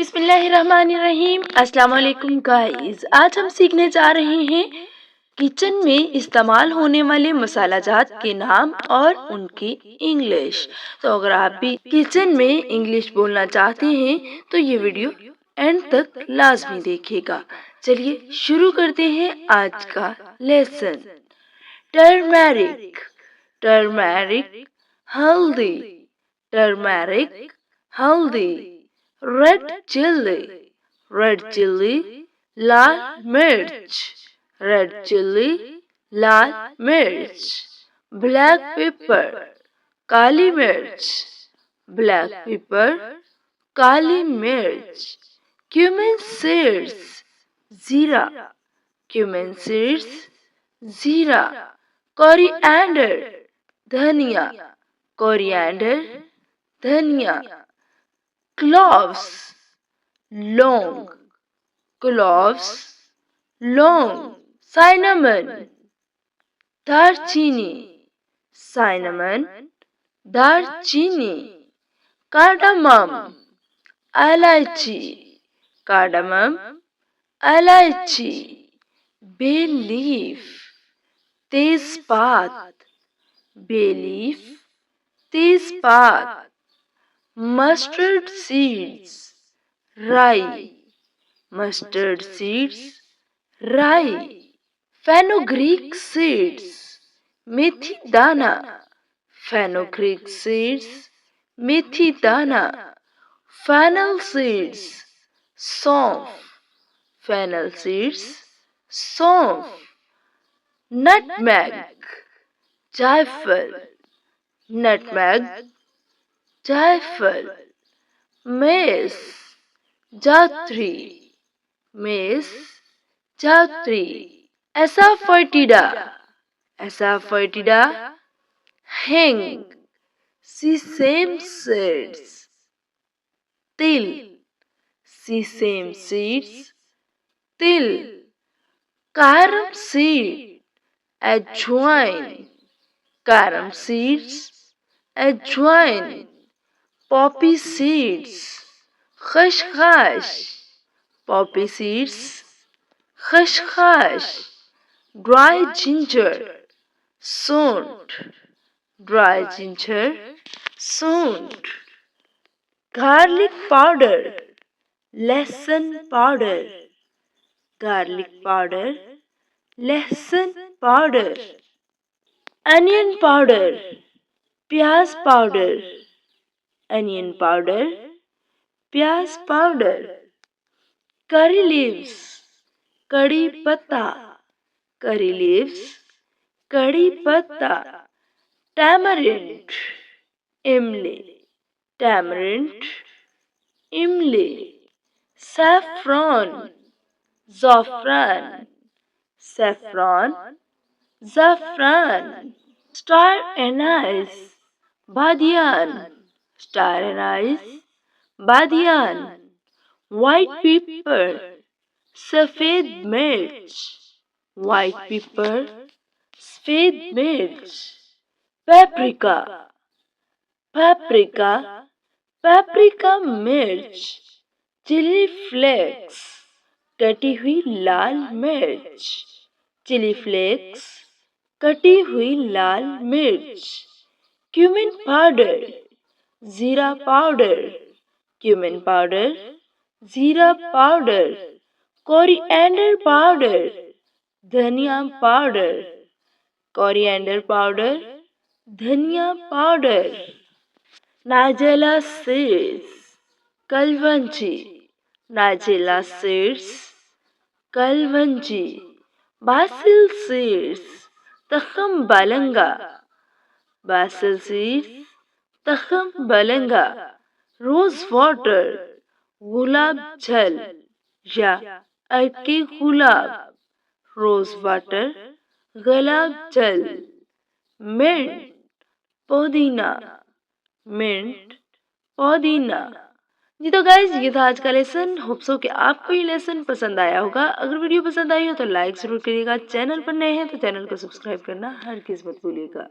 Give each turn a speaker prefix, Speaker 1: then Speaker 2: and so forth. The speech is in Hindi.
Speaker 1: बिस्मिल्लाहिर्रहमानिर्रहीम। अस्सलाम वालेकुम गाइस, आज हम सीखने जा रहे हैं किचन में इस्तेमाल होने वाले मसाला जात के नाम और उनकी इंग्लिश। तो अगर आप भी किचन में इंग्लिश बोलना चाहते हैं तो ये वीडियो एंड तक लाजमी देखिएगा। चलिए शुरू करते हैं आज का लेसन। टर्मेरिक, टर्मेरिक, हल्दी, टर्मेरिक, हल्दी। रेड चिल्ली, रेड चिल्ली, लाल मिर्च, रेड चिल्ली, लाल मिर्च। ब्लैक पेपर, काली मिर्च, ब्लैक पेपर, काली मिर्च। क्यूमिन सीड्स, जीरा, क्यूमिन सीड्स, जीरा। कोरिएंडर, धनिया, कोरिएंडर, धनिया। क्लोव्स, लौंग, क्लोव्स, लौंग। साइनामन, दालचीनी, साइनामन, दालचीनी। कार्डामम, इलायची, कार्डामम, इलायची। बे लीफ, तेजपात, बे लीफ, तेजपात। मस्टर्ड सीड्स, राई, मस्टर्ड सीड्स, राई। फेनुग्रीक सीड्स, मेथी दाना, फेनुग्रीक सीड्स, मेथी दाना। फेनल सीड्स, सौंफ, फेनल सीड्स, सौंफ। नटमेग, जायफल, नटमेग, जायफल। मेस, जात्री, मेस, जात्री। एसाफोटिडा, एसाफोटिडा, हिंग। सीसेम सीड्स, तिल, सीसेम सीड्स, तिल। कैरम सीड, अजवाइन, कैरम सीड्स, अजवाइन। पॉपी सीड्स, खसखस, पॉपी सीड्स, खसखस। ड्राई जिंजर, सूंठ, ड्राई जिंजर, सूंठ। गार्लिक पाउडर, लहसुन पाउडर, गार्लिक पाउडर, लहसुन पाउडर। अनियन पाउडर, प्याज पाउडर, अनियन पाउडर, प्याज पाउडर। करी लीव्स, कड़ी पत्ता, करी लीव्स, कड़ी पत्ता। टैमरिंड, इमली, टैमरिंड, इमली। सैफरन, ज़ाफ़रान, सैफरन, ज़ाफ़रान। स्टार एनाइस, बादियान, स्टार एनाइस, बादियान। व्हाइट पेपर, सफेद मिर्च, व्हाइट पेपर, सफेद मिर्च। पेपरिका, पेपरिका, पेपरिका मिर्च। चिली फ्लेक्स, कटी हुई लाल मिर्च, चिली फ्लेक्स, कटी हुई लाल मिर्च। क्यूमिन पाउडर, जीरा पाउडर, क्यूमिन पाउडर, जीरा पाउडर। कोरिएंडर पाउडर, धनिया पाउडर, कोरिएंडर पाउडर, धनिया पाउडर। नाइजेला सीड्स, कलवंजी, नाइजेला सीड्स, कलवंजी। बासिल सीड्स, तखम बलंगा, बासिल सीड्स, तखम बलंगा। रोज वाटर, गुलाब जल या अर्के गुलाब, रोज वाटर, गुलाब जल। मिंट, पुदीना, मिंट, पुदीना। जी तो गाइज ये था आज का लेसन। होप सो कि आपको ये लेसन पसंद आया होगा। अगर वीडियो पसंद आई हो तो लाइक जरूर करिएगा। चैनल पर नए हैं तो चैनल को सब्सक्राइब करना हरगिज़ मत भूलिएगा।